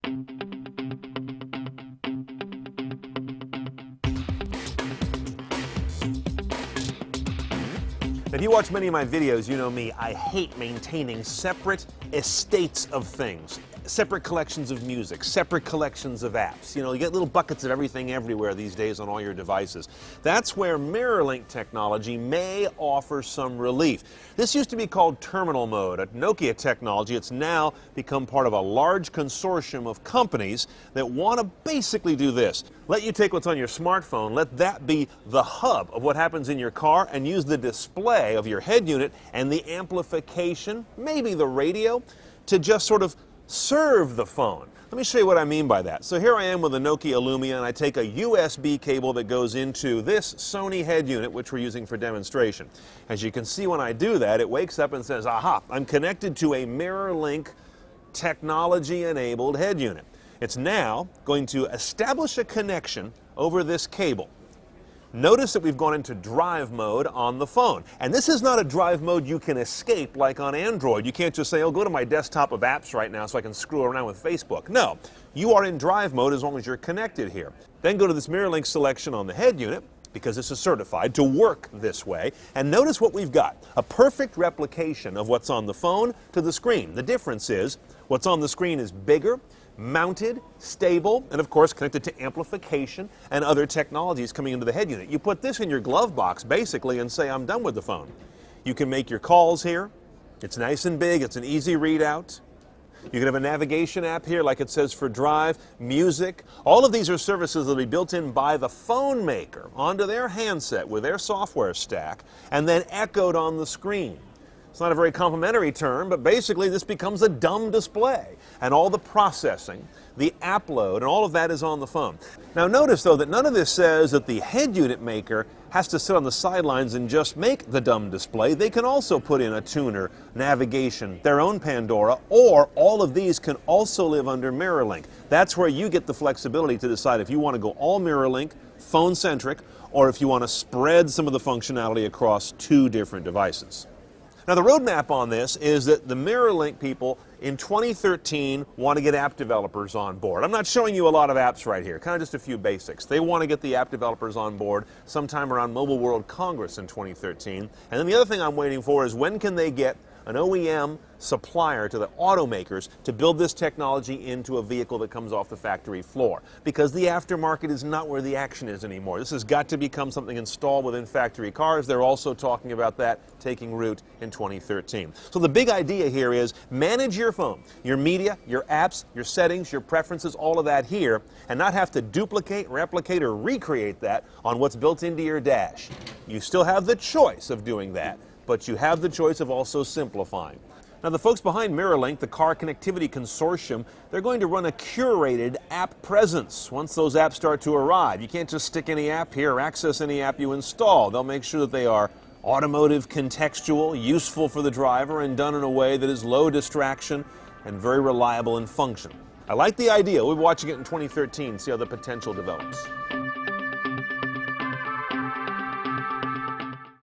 If you watch many of my videos, you know me, I hate maintaining separate estates of things. Separate collections of music, separate collections of apps. You know, you get little buckets of everything everywhere these days on all your devices. That's where MirrorLink technology may offer some relief. This used to be called terminal mode, a Nokia technology. It's now become part of a large consortium of companies that want to basically do this. Let you take what's on your smartphone, let that be the hub of what happens in your car, and use the display of your head unit and the amplification, maybe the radio, to just sort of serve the phone. Let me show you what I mean by that. So here I am with a Nokia Lumia, and I take a USB cable that goes into this Sony head unit, which we're using for demonstration. As you can see, when I do that, it wakes up and says, aha, I'm connected to a MirrorLink technology-enabled head unit. It's now going to establish a connection over this cable. Notice that we've gone into drive mode on the phone. And this is not a drive mode you can escape like on Android. You can't just say, oh, go to my desktop of apps right now so I can screw around with Facebook. No, you are in drive mode as long as you're connected here. Then go to this MirrorLink selection on the head unit, because this is certified to work this way. And notice what we've got, a perfect replication of what's on the phone to the screen. The difference is what's on the screen is bigger, mounted, stable, and of course connected to amplification and other technologies coming into the head unit. You put this in your glove box basically and say, I'm done with the phone. You can make your calls here. It's nice and big. It's an easy readout. You can have a navigation app here like it says for drive, music. All of these are services that will be built in by the phone maker onto their handset with their software stack and then echoed on the screen. It's not a very complimentary term, but basically this becomes a dumb display. And all the processing, the app load, and all of that is on the phone. Now notice, though, that none of this says that the head unit maker has to sit on the sidelines and just make the dumb display. They can also put in a tuner, navigation, their own Pandora, or all of these can also live under MirrorLink. That's where you get the flexibility to decide if you want to go all MirrorLink, phone-centric, or if you want to spread some of the functionality across two different devices. Now the roadmap on this is that the MirrorLink people in 2013 want to get app developers on board. I'm not showing you a lot of apps right here, kind of just a few basics. They want to get the app developers on board sometime around Mobile World Congress in 2013. And then the other thing I'm waiting for is when can they get an OEM supplier to the automakers to build this technology into a vehicle that comes off the factory floor. Because the aftermarket is not where the action is anymore. This has got to become something installed within factory cars. They're also talking about that taking root in 2013. So the big idea here is manage your phone, your media, your apps, your settings, your preferences, all of that here, and not have to duplicate, replicate, or recreate that on what's built into your dash. You still have the choice of doing that, but you have the choice of also simplifying. Now the folks behind MirrorLink, the Car Connectivity Consortium, they're going to run a curated app presence once those apps start to arrive. You can't just stick any app here or access any app you install. They'll make sure that they are automotive, contextual, useful for the driver, and done in a way that is low distraction and very reliable in function. I like the idea. We'll be watching it in 2013, see how the potential develops.